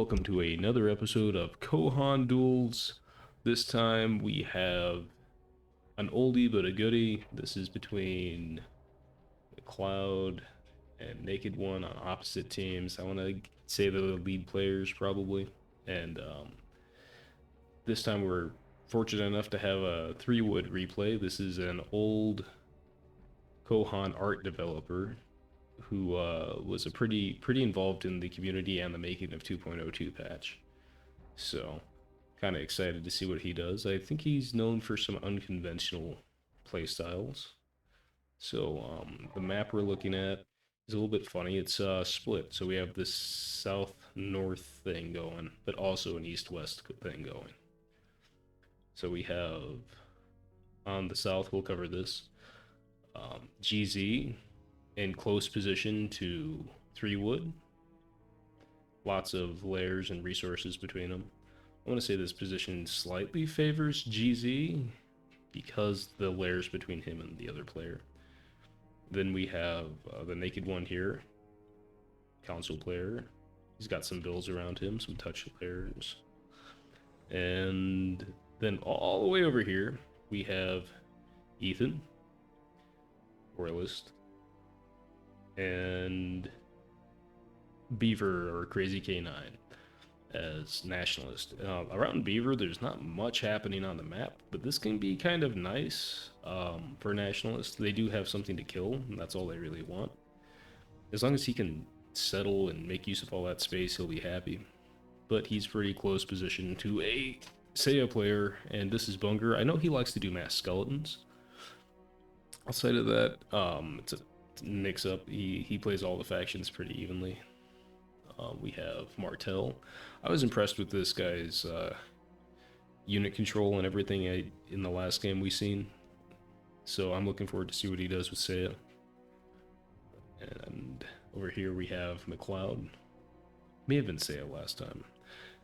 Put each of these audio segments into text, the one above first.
Welcome to another episode of Kohan Duels. This time we have an oldie but a goodie. This is between Macleod and Naked One on opposite teams. I want to say they're the lead players probably. And this time we're fortunate enough to have a 3-wood replay. This is an old Kohan art developer who was a pretty involved in the community and the making of 2.02 patch. So, kind of excited to see what he does. I think he's known for some unconventional playstyles. So, the map we're looking at is a little bit funny. It's split. So we have this south-north thing going, but also an east-west thing going. So we have on the south, we'll cover this. GZ in close position to 3-wood. Lots of layers and resources between them. I want to say this position slightly favors GZ because the layers between him and the other player. Then we have the Naked One here, console player. He's got some bills around him, some touch layers. And then all the way over here, we have Ethan, Royalist, and Beaver or CrazyK9 as Nationalist. Around Beaver, there's not much happening on the map, but this can be kind of nice for Nationalist. They do have something to kill, and that's all they really want. As long as he can settle and make use of all that space, he'll be happy. But he's pretty close position to a Seiya player, and this is Bunger. I know he likes to do mass skeletons. Outside of that, it's a mix-up. He plays all the factions pretty evenly. We have Martel. I was impressed with this guy's unit control and everything in the last game we seen. So I'm looking forward to see what he does with Seiya. And over here we have Macleod. May have been Seiya last time.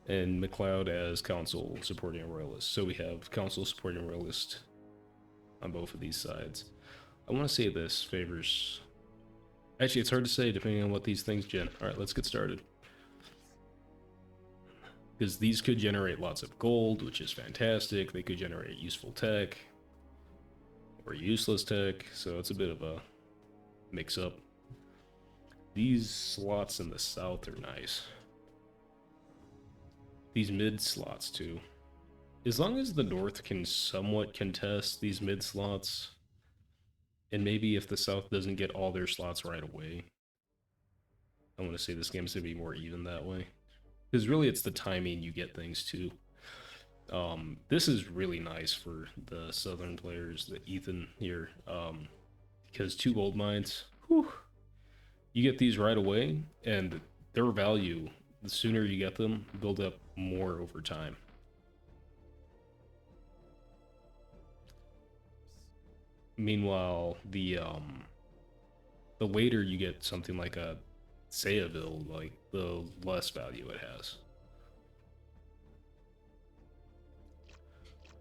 And Macleod as Council supporting a Royalist. So we have Council supporting a Royalist on both of these sides. I want to say this favors... Actually, it's hard to say depending on what these things gen. Alright, let's get started. Because these could generate lots of gold, which is fantastic. They could generate useful tech. Or useless tech, so it's a bit of a mix-up. These slots in the south are nice. These mid slots, too. As long as the north can somewhat contest these mid slots... And maybe if the South doesn't get all their slots right away, I want to say this game's going to be more even that way. Because really it's the timing you get things too. This is really nice for the Southern players, the Ethan here. Because 2 gold mines, whew, you get these right away, and their value, the sooner you get them, build up more over time. Meanwhile, the later you get something like a Seiya build, like the less value it has.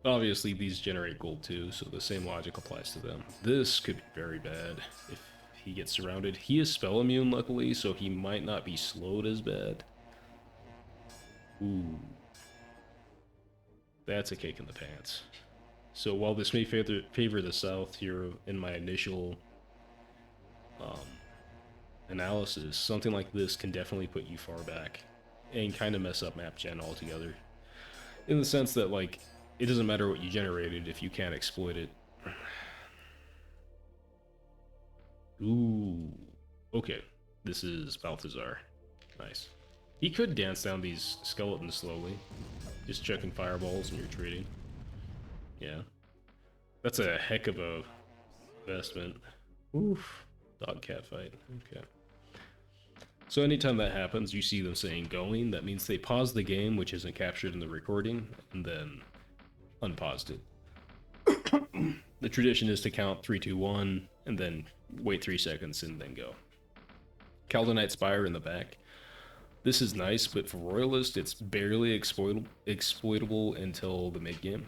Obviously, these generate gold too, so the same logic applies to them. This could be very bad if he gets surrounded. He is spell immune, luckily, so he might not be slowed as bad. Ooh. That's a kick in the pants. So while this may favor the South here in my initial analysis, something like this can definitely put you far back and kind of mess up map gen altogether. In the sense that, like, it doesn't matter what you generated if you can't exploit it. Ooh. Okay. This is Balthazar. Nice. He could dance down these skeletons slowly. Just chucking fireballs and retreating. Yeah. That's a heck of a investment. Oof. Dog cat fight. Okay. So anytime that happens, you see them saying going, that means they pause the game, which isn't captured in the recording, and then unpaused it. The tradition is to count 3, 2, 1, and then wait 3 seconds and then go. Kaldonite Spire in the back. This is nice, but for Royalist, it's barely exploitable until the mid game.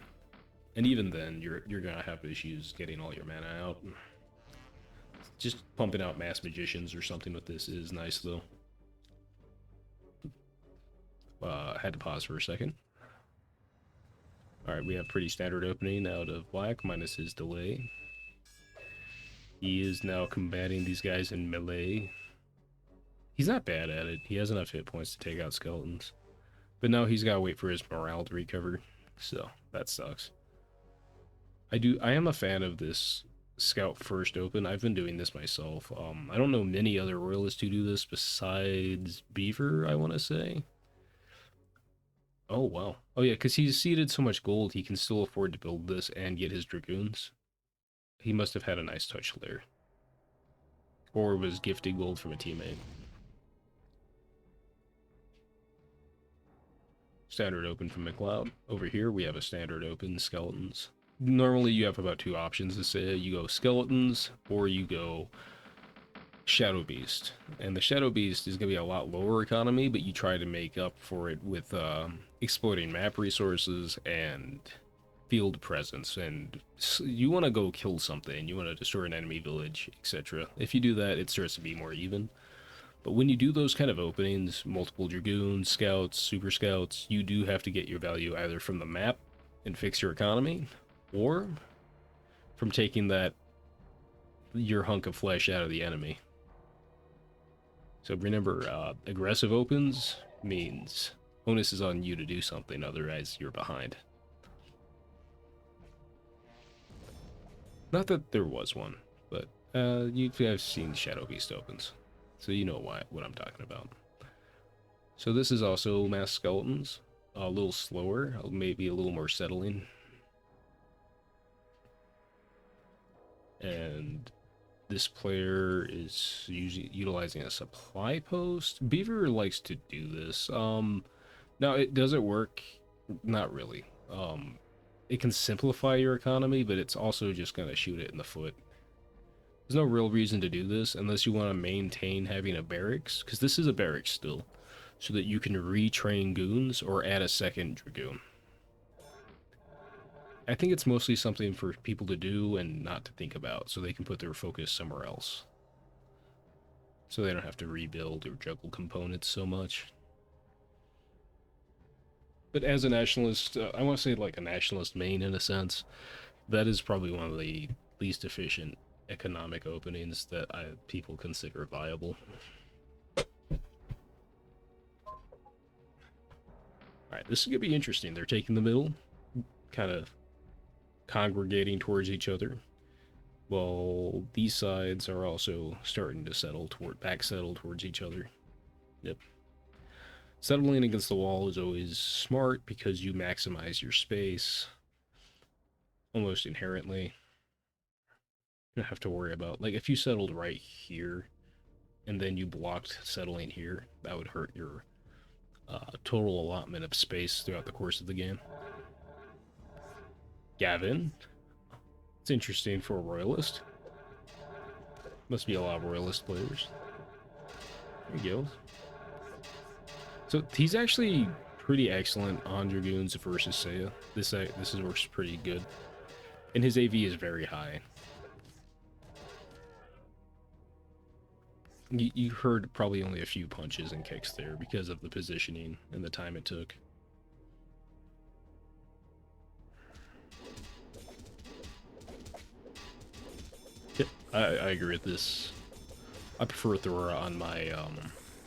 And even then, you're gonna have issues getting all your mana out. Just pumping out Mass Magicians or something with this is nice, though. had to pause for a second. Alright, we have pretty standard opening out of black, minus his delay. He is now combating these guys in melee. He's not bad at it. He has enough hit points to take out skeletons. But now he's got to wait for his morale to recover. So, that sucks. I am a fan of this scout first open. I've been doing this myself. I don't know many other royalists who do this besides Beaver, I want to say. Oh, wow. Oh, yeah, because he's seeded so much gold, he can still afford to build this and get his dragoons. He must have had a nice touch there. Or was gifted gold from a teammate. Standard open from Macleod. Over here, we have a standard open skeletons. Normally, you have about 2 options to say. You go skeletons, or you go Shadow Beast. And the Shadow Beast is going to be a lot lower economy, but you try to make up for it with exploiting map resources and field presence. And you want to go kill something, you want to destroy an enemy village, etc. If you do that, it starts to be more even. But when you do those kind of openings, multiple dragoons, scouts, super scouts, you do have to get your value either from the map and fix your economy, or from taking your hunk of flesh out of the enemy. So remember, aggressive opens means onus is on you to do something, otherwise you're behind. Not that there was one, but you have seen Shadow Beast opens, so you know what I'm talking about. So this is also mass skeletons, a little slower, maybe a little more settling. And this player is utilizing a supply post. Beaver likes to do this. Now, does it work? Not really. It can simplify your economy, but it's also just going to shoot it in the foot. There's no real reason to do this unless you want to maintain having a barracks, because this is a barracks still, so that you can retrain goons or add a second dragoon. I think it's mostly something for people to do and not to think about, so they can put their focus somewhere else. So they don't have to rebuild or juggle components so much. But as a nationalist, I want to say like a nationalist main in a sense, that is probably one of the least efficient economic openings that people consider viable. Alright, this is going to be interesting. They're taking the middle, kind of congregating towards each other. Well, these sides are also starting to settle towards each other. Yep. Settling against the wall is always smart because you maximize your space almost inherently. You don't have to worry about, like, if you settled right here and then you blocked settling here, that would hurt your total allotment of space throughout the course of the game. Gavin. It's interesting for a royalist. Must be a lot of royalist players. There you go. So he's actually pretty excellent on dragoons versus Seiya. This works pretty good, and his AV is very high. You heard probably only a few punches and kicks there because of the positioning and the time it took. Yep, I agree with this. I prefer Thora on my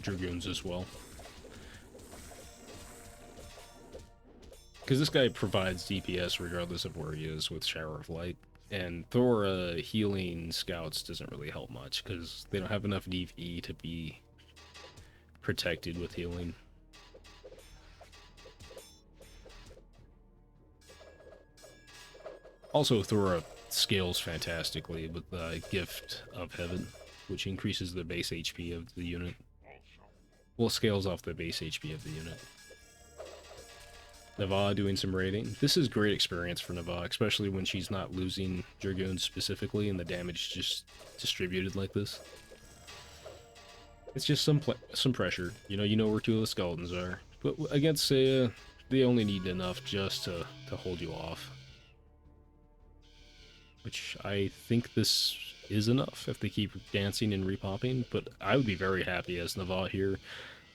dragoons as well. Because this guy provides DPS regardless of where he is with Shower of Light. And Thora healing scouts doesn't really help much because they don't have enough DV to be protected with healing. Also, Thora scales fantastically with the Gift of Heaven, which increases the base HP of the unit. Well, scales off the base HP of the unit. Nava doing some raiding. This is great experience for Nava, especially when she's not losing Dragoons specifically and the damage is just distributed like this. It's just some pressure. You know where 2 of the skeletons are. But against Seiya, they only need enough just to hold you off. Which I think this is enough if they keep dancing and repopping, but I would be very happy as Nava here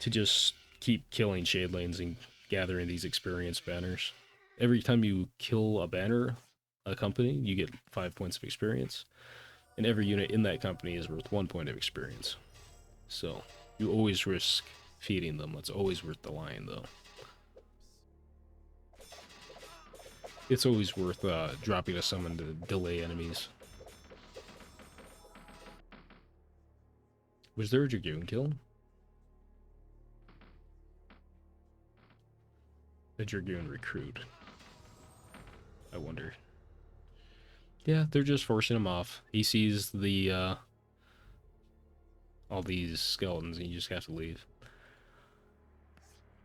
to just keep killing shade lanes and gathering these experience banners. Every time you kill a banner, a company, you get 5 points of experience, and every unit in that company is worth 1 point of experience. So you always risk feeding them. That's always worth the line, though. It's always worth dropping a summon to delay enemies. Was there a Dragoon kill? A Dragoon recruit. I wonder. Yeah, they're just forcing him off. He sees the all these skeletons and you just have to leave.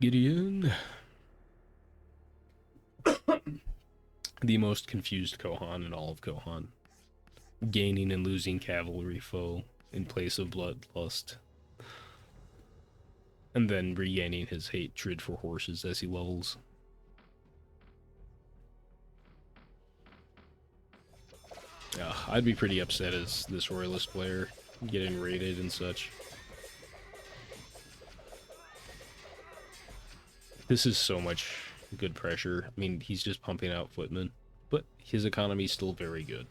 Gideon. The most confused Kohan in all of Kohan. Gaining and losing cavalry foe in place of bloodlust. And then regaining his hatred for horses as he levels. I'd be pretty upset as this Royalist player, getting raided and such. This is so much good pressure. I mean, he's just pumping out footmen, but his economy's still very good.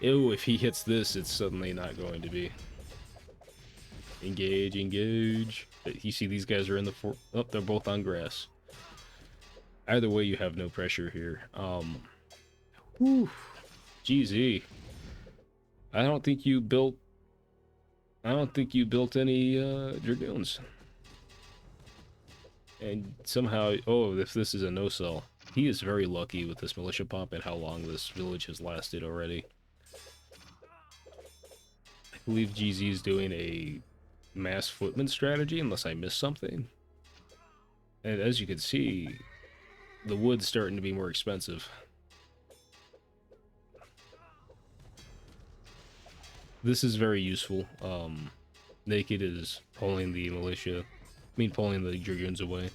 Ew, if he hits this, it's suddenly not going to be. Engage, engage. You see these guys are in the fort. Oh, they're both on grass. Either way, you have no pressure here. Whew. GZ. I don't think you built any Dragoons. And somehow, oh, if this is a no-sell, he is very lucky with this militia pop and how long this village has lasted already. I believe GZ is doing a mass footman strategy, unless I missed something. And as you can see, the wood's starting to be more expensive. This is very useful. Naked is pulling the militia, pulling the Dragoons away.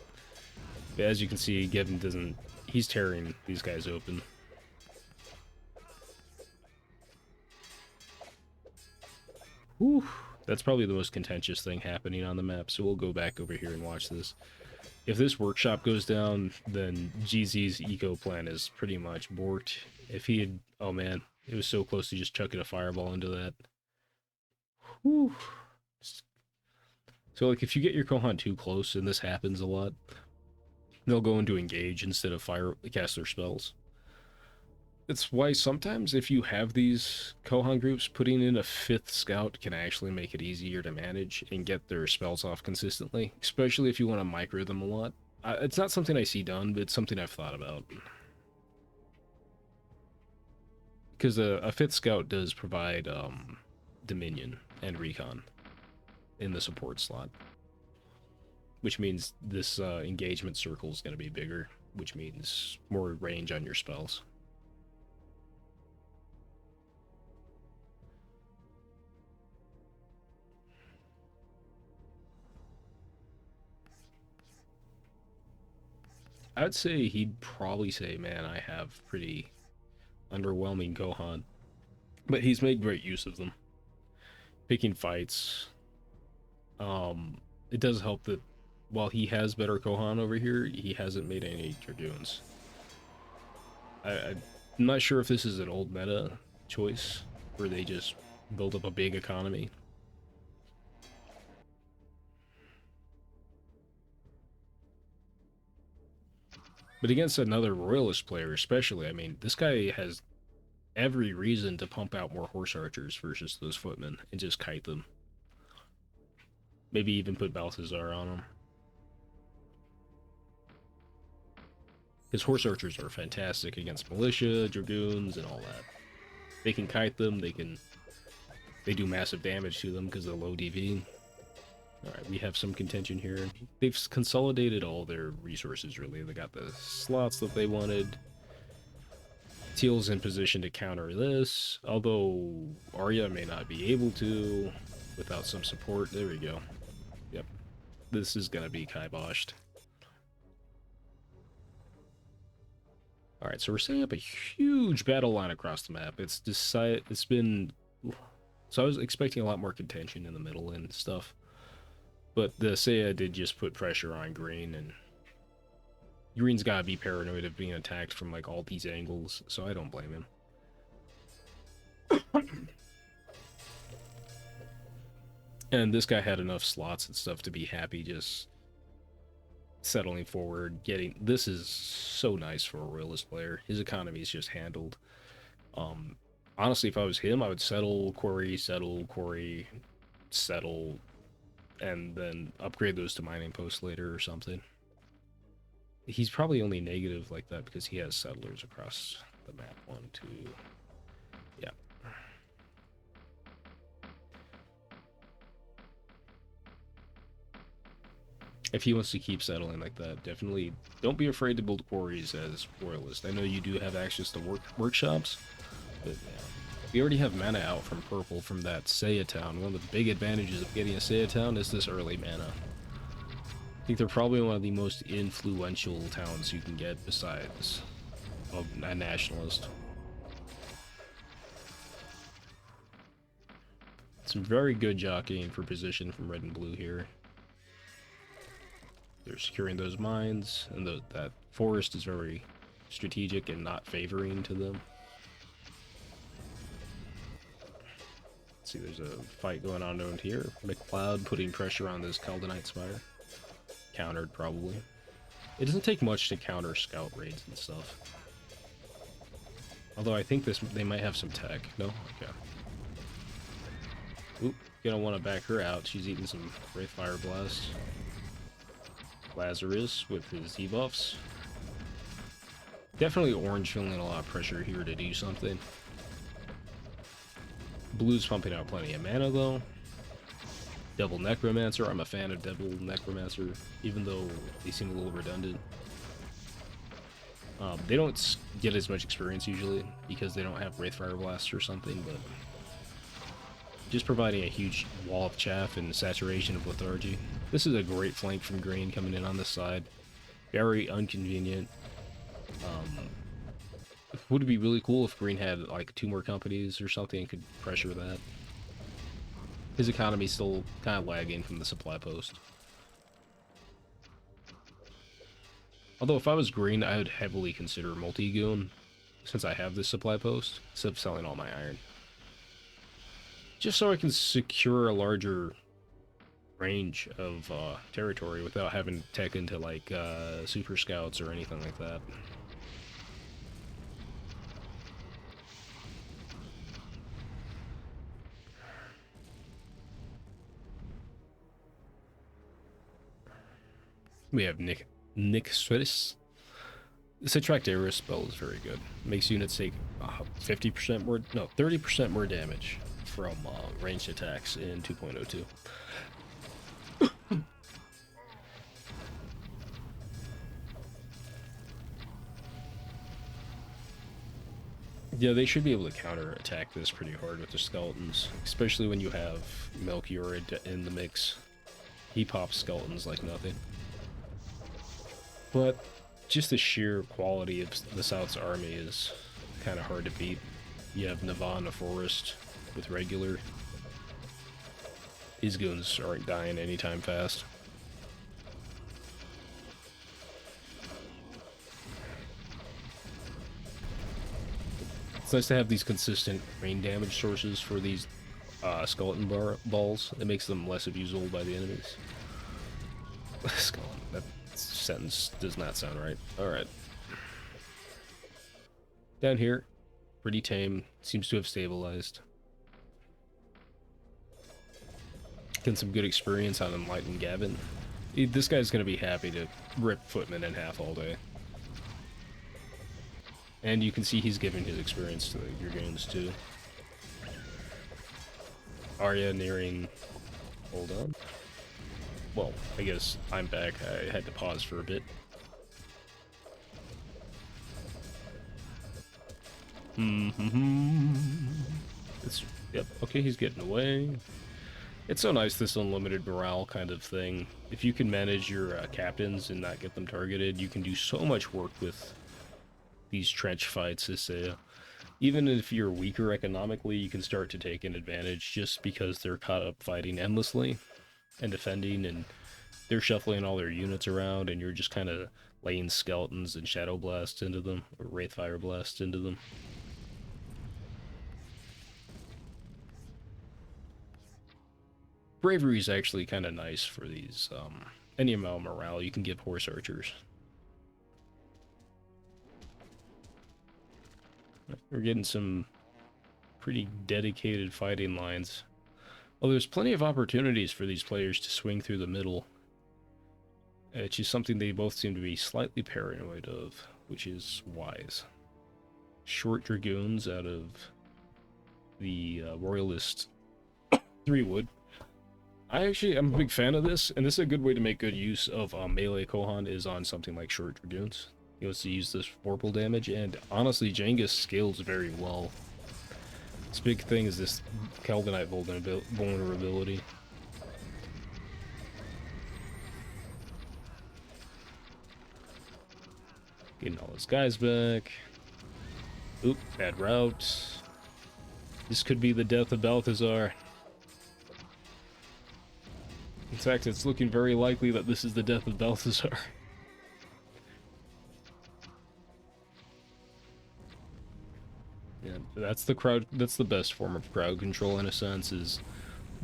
But as you can see, Gavin doesn't, he's tearing these guys open. Whew, that's probably the most contentious thing happening on the map, so we'll go back over here and watch this. If this workshop goes down, then GZ's eco plan is pretty much borked. If he had, oh man, it was so close to just chucking a fireball into that. Whew. So, like, if you get your Kohan too close, and this happens a lot, they'll go into engage instead of cast their spells. It's why sometimes if you have these Kohan groups, putting in a 5th scout can actually make it easier to manage and get their spells off consistently, especially if you want to micro them a lot. It's not something I see done, but it's something I've thought about. Because a 5th scout does provide Dominion and Recon in the support slot. Which means this engagement circle is going to be bigger, which means more range on your spells. I'd say he'd probably say, man, I have pretty underwhelming Kohan. But he's made great use of them. Picking fights. It does help that while he has better Kohan over here, he hasn't made any Dragoons. I'm not sure if this is an old meta choice, where they just build up a big economy. But against another Royalist player especially, I mean, this guy has every reason to pump out more horse archers versus those footmen and just kite them. Maybe even put Balthazar on them. His horse archers are fantastic against militia, dragoons, and all that. They can kite them, they do massive damage to them because of the low DV. Alright, we have some contention here. They've consolidated all their resources, really. They got the slots that they wanted. Teal's in position to counter this, although Arya may not be able to without some support. There we go. Yep. This is going to be kiboshed. Alright, so we're setting up a huge battle line across the map. It's been... So I was expecting a lot more contention in the middle and stuff. But the Seiya did just put pressure on green, and Green's gotta be paranoid of being attacked from like all these angles, so I don't blame him. And this guy had enough slots and stuff to be happy just settling forward, getting... This is so nice for a Royalist player. His economy is just handled. Honestly, if I was him, I would settle, quarry, settle, and then upgrade those to mining posts later or something. He's probably only negative like that because he has settlers across the map. 1, 2... Yeah. If he wants to keep settling like that, definitely don't be afraid to build quarries as Royalist. I know you do have access to workshops, but we already have mana out from purple from that Saya town. One of the big advantages of getting a Saya town is this early mana. I think they're probably one of the most influential towns you can get besides a nationalist. Some very good jockeying for position from red and blue here. They're securing those mines, and that forest is very strategic and not favoring to them. Let's see, there's a fight going on down here. Macleod putting pressure on this Kaldonite Spire. Countered, probably. It doesn't take much to counter scout raids and stuff. Although I think they might have some tech. No? Okay. Oop, gonna want to back her out. She's eating some Wraith Fire Blast. Lazarus with his debuffs. Definitely orange feeling a lot of pressure here to do something. Blue's pumping out plenty of mana though. Double Necromancer. I'm a fan of Double Necromancer, even though they seem a little redundant. They don't get as much experience usually because they don't have Wraithfire Blast or something, but just providing a huge wall of chaff and saturation of lethargy. This is a great flank from green coming in on this side. Very inconvenient. Would it be really cool if green had like 2 more companies or something and could pressure that? His economy's still kind of lagging from the supply post. Although if I was green, I would heavily consider multi-goon, since I have this supply post, instead of selling all my iron. Just so I can secure a larger range of territory without having to tech into like super scouts or anything like that. We have Nick Swiss. This Attract Arrow spell is very good. Makes units take 50% more, no, 30% more damage from ranged attacks in 2.02. Yeah, they should be able to counter attack this pretty hard with their skeletons, especially when you have Melchior in the mix. He pops skeletons like nothing. But just the sheer quality of the South's army is kind of hard to beat. You have Navan, a forest with regular. His goons aren't dying anytime fast. It's nice to have these consistent rain damage sources for these skeleton balls. It makes them less abusable by the enemies. Skeleton, that sentence does not sound right. Alright. Down here, pretty tame. Seems to have stabilized. Getting some good experience on Enlightened Gavin. This guy's going to be happy to rip Footman in half all day. And you can see he's giving his experience to your goons too. Arya nearing... Hold on. Well, I guess I'm back. I had to pause for a bit. Yep, okay, he's getting away. It's so nice, this unlimited morale kind of thing. If you can manage your captains and not get them targeted, you can do so much work with these trench fights, even if you're weaker economically, you can start to take an advantage just because they're caught up fighting endlessly and defending, and they're shuffling all their units around, and you're just kind of laying skeletons and shadow blast into them, or wraith fire blast into them. Bravery is actually kind of nice for these, any amount of morale you can give horse archers. We're getting some pretty dedicated fighting lines. Well, there's plenty of opportunities for these players to swing through the middle. It's just something they both seem to be slightly paranoid of, which is wise. Short dragoons out of the Royalist 3-wood. I'm a big fan of this, and this is a good way to make good use of melee Kohan is on something like short dragoons. He wants to use this vorpal damage, and honestly, Jengus scales very well. This big thing is this Calvinite vulnerability. Getting all his guys back. Oop, bad route. This could be the death of Balthazar. In fact, it's looking very likely that this is the death of Balthazar. Yeah, that's the best form of crowd control in a sense, is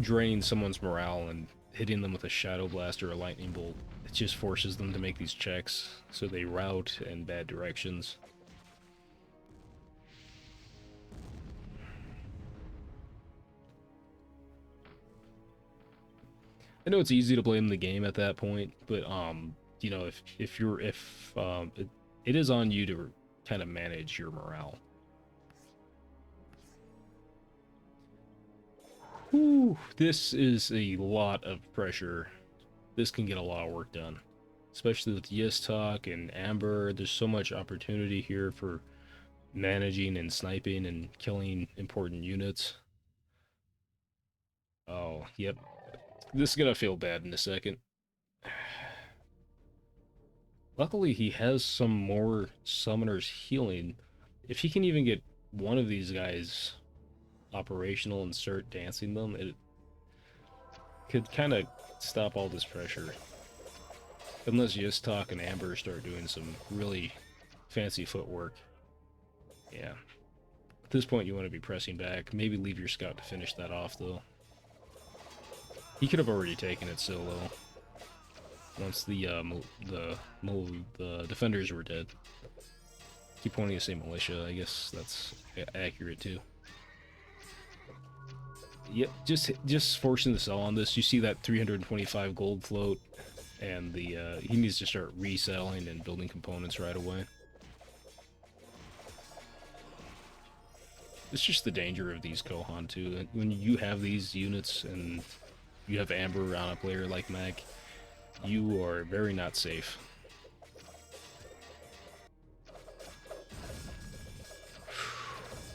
draining someone's morale and hitting them with a shadow blast or a lightning bolt. It just forces them to make these checks, so they route in bad directions. I know it's easy to blame the game at that point, but you know, it is on you to kind of manage your morale. Whew, this is a lot of pressure. This can get a lot of work done, especially with Yistok and Amber. There's so much opportunity here for managing and sniping and killing important units. Oh, yep. This is gonna feel bad in a second. Luckily, he has some more summoners healing. If he can even get one of these guys operational and start dancing them, it could kind of stop all this pressure. Unless Yistok and Amber start doing some really fancy footwork. Yeah. At this point, you want to be pressing back. Maybe leave your scout to finish that off, though. He could have already taken it solo once the defenders were dead. Keep wanting to say militia. I guess that's accurate too. Yep, just forcing the sell on this. You see that 325 gold float, and he needs to start reselling and building components right away. It's just the danger of these Kohan too. When you have these units and you have Amber on a player like Mac, you are very not safe.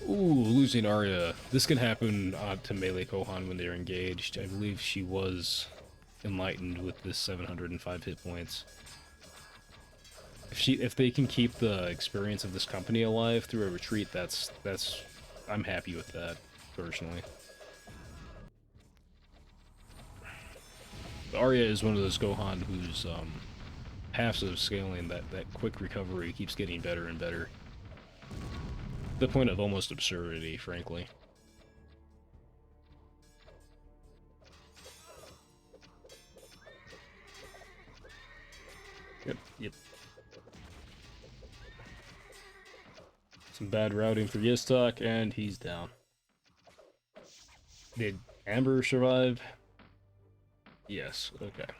Ooh, losing Arya. This can happen to melee Kohan when they're engaged. I believe she was enlightened with this 705 hit points. If they can keep the experience of this company alive through a retreat, I'm happy with that, personally. Arya is one of those Kohan whose passive scaling, that quick recovery, keeps getting better and better. The point of almost absurdity, frankly. Yep. Some bad routing for Yistok, and he's down. Did Amber survive? Yes, okay.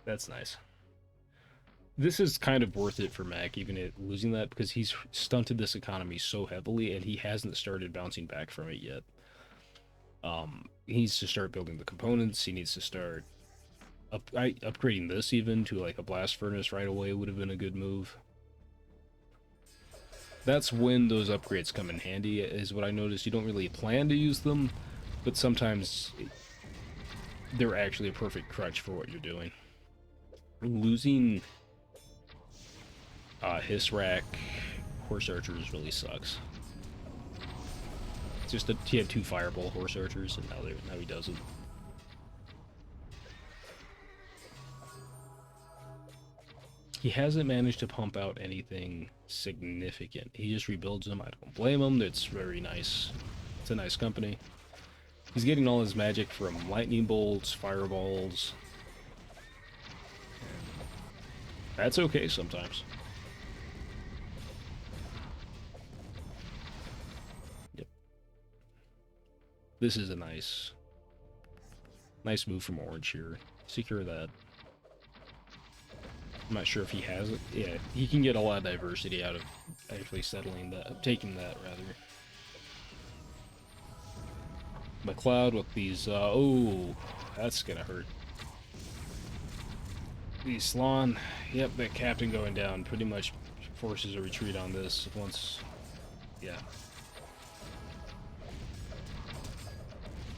That's nice. This is kind of worth it for Mac, even at losing that, because he's stunted this economy so heavily, and he hasn't started bouncing back from it yet. He needs to start building the components. He needs to start upgrading this even to like a blast furnace right away would have been a good move. That's when those upgrades come in handy, is what I noticed. You don't really plan to use them, but sometimes they're actually a perfect crutch for what you're doing. Losing Hisrak horse archers really sucks. It's just that he had 2 fireball horse archers, and now he doesn't. he hasn't managed to pump out anything significant. He just rebuilds them. I don't blame him. It's very nice. It's a nice company. He's getting all his magic from lightning bolts, fireballs. That's okay sometimes. Yep. This is a nice move from Orange here. Secure that. I'm not sure if he has it. Yeah, he can get a lot of diversity out of actually settling that, taking that rather. Macleod with these, oh, that's gonna hurt. These Slan, yep, that captain going down pretty much forces a retreat on this once, yeah.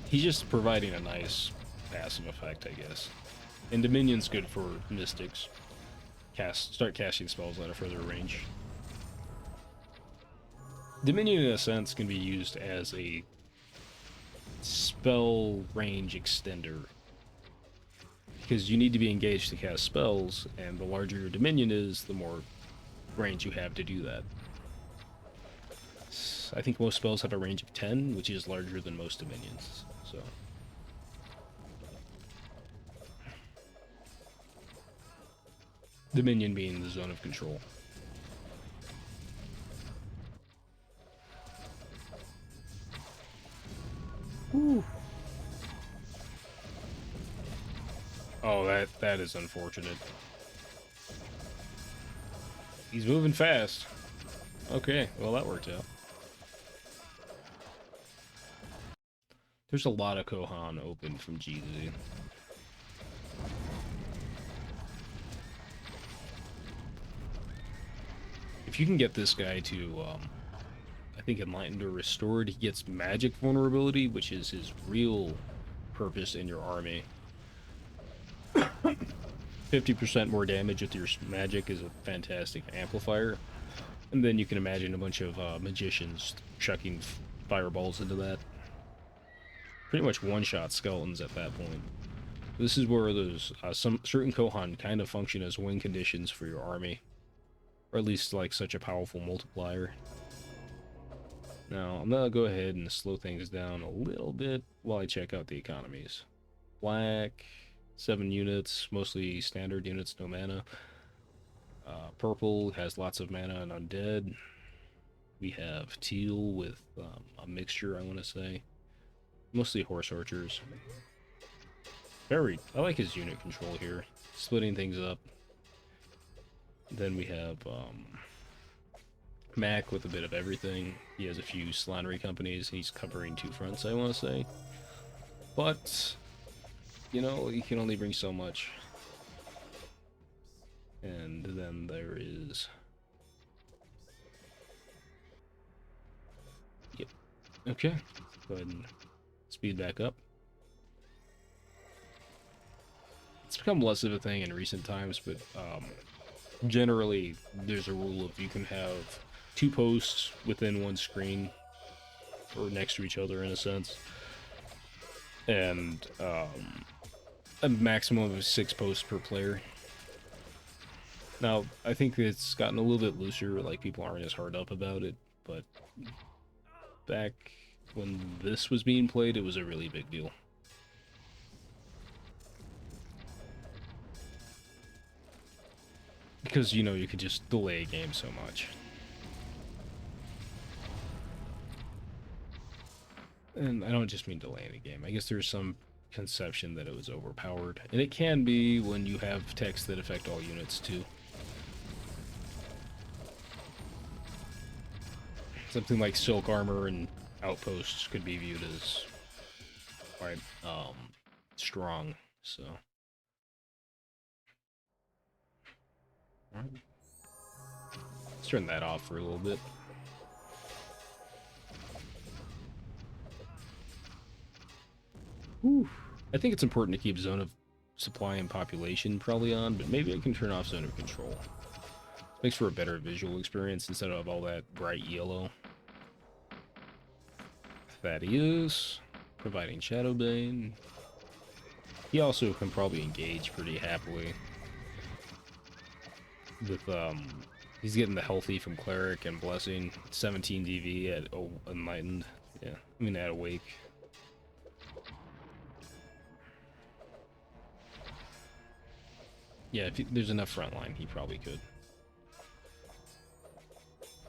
He's just providing a nice passive effect, I guess. And Dominion's good for Mystics. Start casting spells at a further range. Dominion, in a sense, can be used as a spell range extender. Because you need to be engaged to cast spells, and the larger your Dominion is, the more range you have to do that. I think most spells have a range of 10, which is larger than most Dominions, so... Dominion being the zone of control. Whew. Oh, that is unfortunate. He's moving fast. Okay, well that worked out. There's a lot of Kohan open from GZ. If you can get this guy to, I think Enlightened or Restored, he gets magic vulnerability, which is his real purpose in your army. 50% more damage with your magic is a fantastic amplifier. And then you can imagine a bunch of magicians chucking fireballs into that. Pretty much one-shot skeletons at that point. This is where those some certain Kohan kind of function as win conditions for your army. Or at least like such a powerful multiplier. Now, I'm gonna go ahead and slow things down a little bit while I check out the economies. Black, 7 units, mostly standard units, no mana. Purple has lots of mana and undead. We have teal with a mixture, I want to say. Mostly horse archers. I like his unit control here. Splitting things up. Then we have Mac with a bit of everything. He has a few slanery companies. He's covering 2 fronts, I want to say. But, you know, he can only bring so much. And then there is... Yep. Okay. Go ahead and speed back up. It's become less of a thing in recent times, but generally there's a rule of you can have 2 posts within one screen, or next to each other in a sense, and a maximum of 6 posts per player. Now, I think it's gotten a little bit looser, like people aren't as hard up about it, but back when this was being played, it was a really big deal. Because, you know, you could just delay a game so much. And I don't just mean delaying a game. I guess there's some conception that it was overpowered. And it can be when you have texts that affect all units, too. Something like Silk Armor and Outposts could be viewed as quite strong, so... Alright. Let's turn that off for a little bit. Whew. I think it's important to keep Zone of Supply and Population probably on, but maybe I can turn off Zone of Control. Makes for a better visual experience instead of all that bright yellow. Thaddeus, providing Shadowbane. He also can probably engage pretty happily. with he's getting the healthy from cleric and blessing. 17 DV at enlightened. Yeah, I mean at awake. Yeah, if there's enough frontline, he probably could.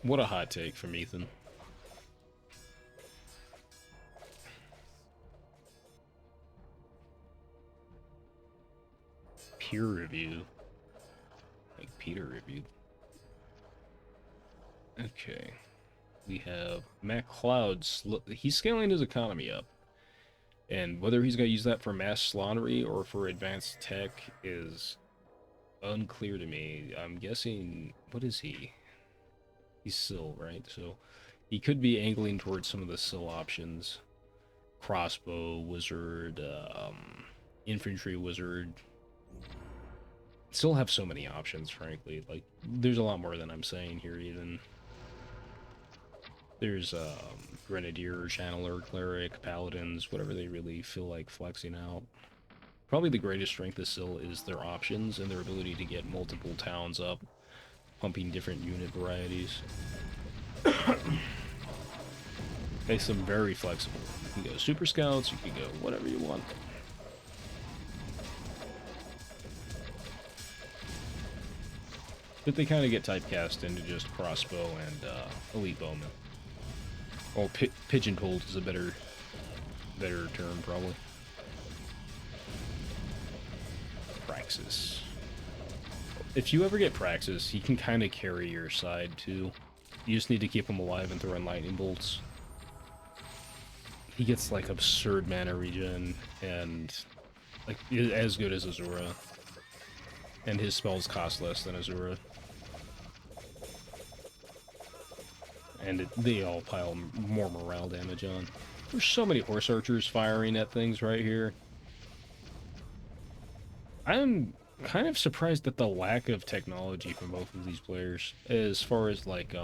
What a hot take from Ethan. Peer review. Like Peter reviewed. Okay. We have Macleod. He's scaling his economy up. And whether he's going to use that for mass slaughtery or for advanced tech is unclear to me. I'm guessing... What is he? He's Syl, right? So he could be angling towards some of the Syl options. Crossbow, wizard, infantry wizard. Still have so many options, frankly. Like, there's a lot more than I'm saying here, even. There's, Grenadier, Channeler, Cleric, Paladins, whatever they really feel like flexing out. Probably the greatest strength of Syl is their options and their ability to get multiple towns up, pumping different unit varieties. Makes them very flexible. You can go Super Scouts, you can go whatever you want. But they kind of get typecast into just crossbow and elite bowman. Well, pigeonholed is a better term, probably. Praxis. If you ever get Praxis, he can kind of carry your side, too. You just need to keep him alive and throw in lightning bolts. He gets, like, absurd mana regen, and, like, as good as Azura. And his spells cost less than Azura. And they all pile more morale damage on. There's so many horse archers firing at things right here. I'm kind of surprised at the lack of technology from both of these players. As far as, like,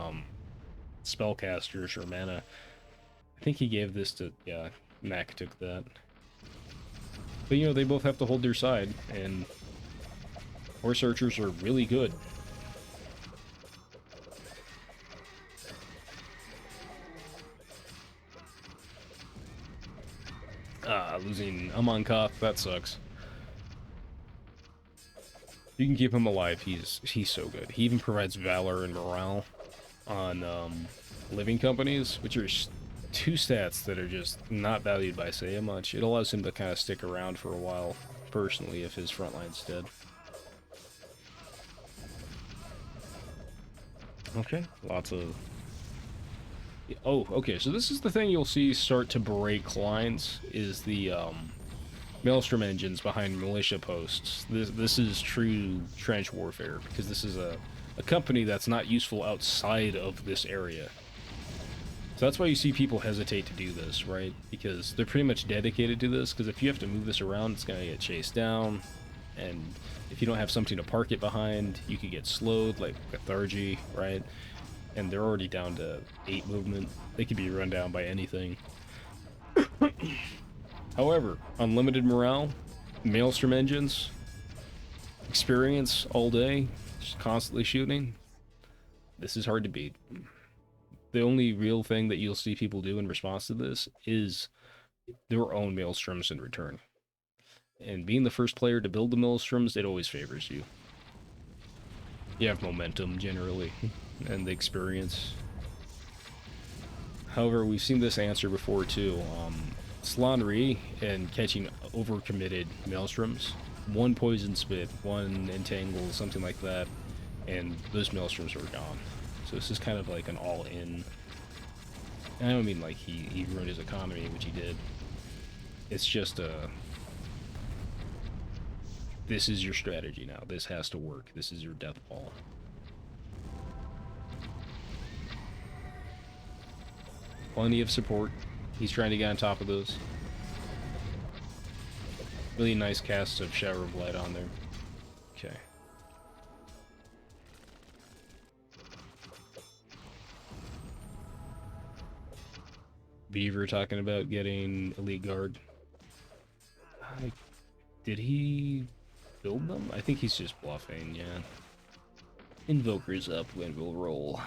spellcasters or mana. I think he gave this to... Yeah, Mac took that. But, you know, they both have to hold their side, and horse archers are really good. Losing Amonkhet, that sucks. You can keep him alive, he's so good. He even provides valor and morale on living companies, which are two stats that are just not valued by Seiya much. It allows him to kind of stick around for a while, personally, if his frontline's dead. Okay, lots of... Oh, okay, so this is the thing you'll see start to break lines, is the Maelstrom engines behind militia posts. This is true trench warfare, because this is a company that's not useful outside of this area. So that's why you see people hesitate to do this, right? Because they're pretty much dedicated to this, because if you have to move this around, it's going to get chased down, and if you don't have something to park it behind, you could get slowed, like lethargy, right? And they're already down to 8 movement. They could be run down by anything. However, unlimited morale, Maelstrom engines, experience all day, just constantly shooting. This is hard to beat. The only real thing that you'll see people do in response to this is their own Maelstroms in return. And being the first player to build the Maelstroms, it always favors you. You have momentum, generally, and the experience. However, we've seen this answer before, too. Slaughtery and catching overcommitted Maelstroms. One Poison Spit, one Entangle, something like that, and those Maelstroms are gone. So this is kind of like an all-in. I don't mean like he ruined his economy, which he did. It's just this is your strategy now. This has to work. This is your death ball. Plenty of support. He's trying to get on top of those. Really nice cast of Shower of Light on there. Okay. Beaver talking about getting Elite Guard. Did he build them? I think he's just bluffing, yeah. Invoker's up when we'll roll.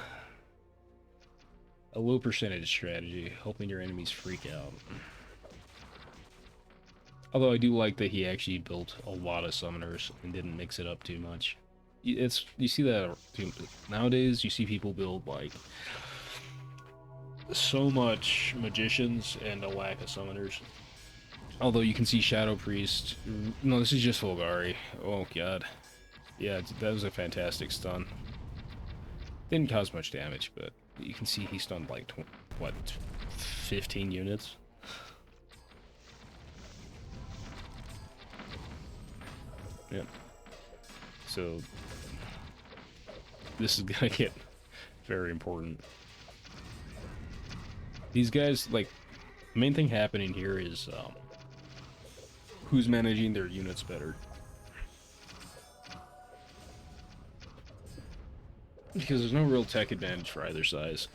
A low percentage strategy, hoping your enemies freak out. Although I do like that he actually built a lot of summoners and didn't mix it up too much. You see that nowadays. You see people build like so much magicians and a lack of summoners. Although you can see Shadow Priest. No, this is just Fulgari. Oh god. Yeah, that was a fantastic stun. Didn't cause much damage, but you can see he stunned like, what, 15 units? Yep. So, this is gonna get very important. These guys, like, the main thing happening here is, who's managing their units better. Because there's no real tech advantage for either size.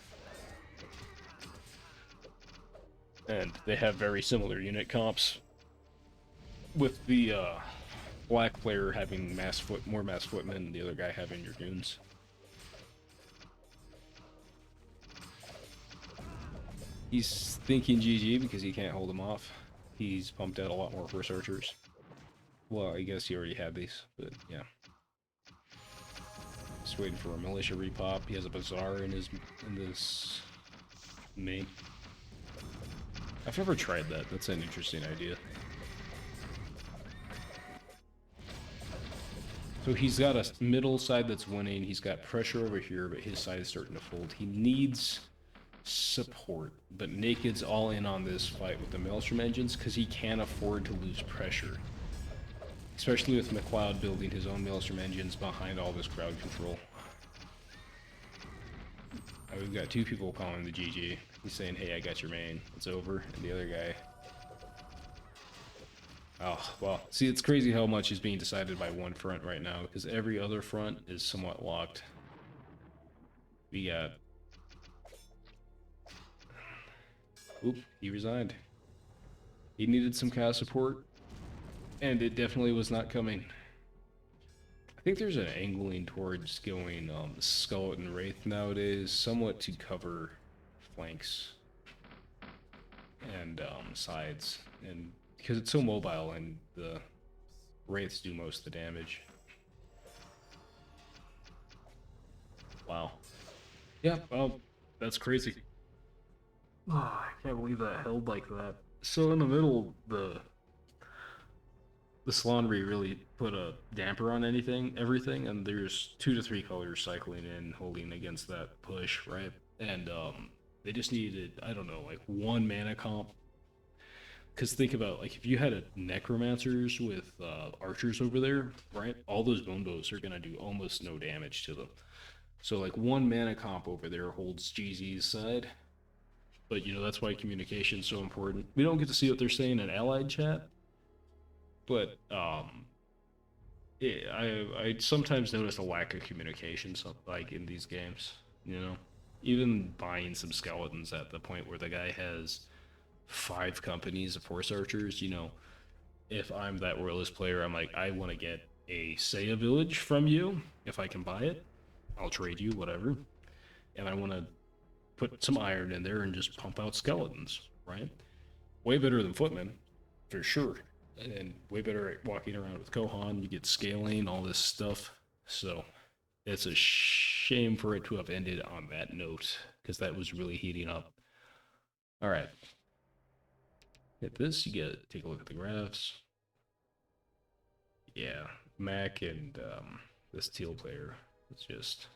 And they have very similar unit comps. With the black player having more mass footmen, and the other guy having your goons. He's thinking GG because he can't hold them off. He's pumped out a lot more horse archers. Well, I guess he already had these, but yeah. Just waiting for a militia repop. He has a bazaar in this main. I've never tried that. That's an interesting idea. So he's got a middle side that's winning. He's got pressure over here, but his side is starting to fold. He needs support, but Naked's all in on this fight with the Maelstrom engines because he can't afford to lose pressure. Especially with Macleod building his own Maelstrom engines behind all this crowd control. We've got two people calling the GG. He's saying, hey, I got your main. It's over. And the other guy... Oh, well. See, it's crazy how much is being decided by one front right now, because every other front is somewhat locked. We got... Oop, he resigned. He needed some cast support. And it definitely was not coming. I think there's an angling towards going Skeleton Wraith nowadays, somewhat to cover flanks and sides, and because it's so mobile and the Wraiths do most of the damage. Wow. Yeah, well, that's crazy. Oh, I can't believe that held like that. So in the middle, the Slandery really put a damper on everything, and there's 2 to 3 colors cycling in, holding against that push, right? And they just needed, I don't know, like 1 mana comp. Because think about, like, if you had a Necromancers with archers over there, right? All those bone bows are gonna do almost no damage to them. So like 1 mana comp over there holds GZ's side. But you know, that's why communication's so important. We don't get to see what they're saying in allied chat. But I sometimes notice a lack of communication, like in these games. You know, even buying some skeletons at the point where the guy has 5 companies of horse archers. You know, if I'm that royalist player, I'm like, I want to get a Saya village from you. If I can buy it, I'll trade you whatever, and I want to put some iron in there and just pump out skeletons. Right? Way better than footmen, for sure. And way better at walking around with Kohan. You get scaling, all this stuff. So it's a shame for it to have ended on that note, because that was really heating up. All right. Hit this. You take a look at the graphs. Yeah, Mac and this teal player. It's just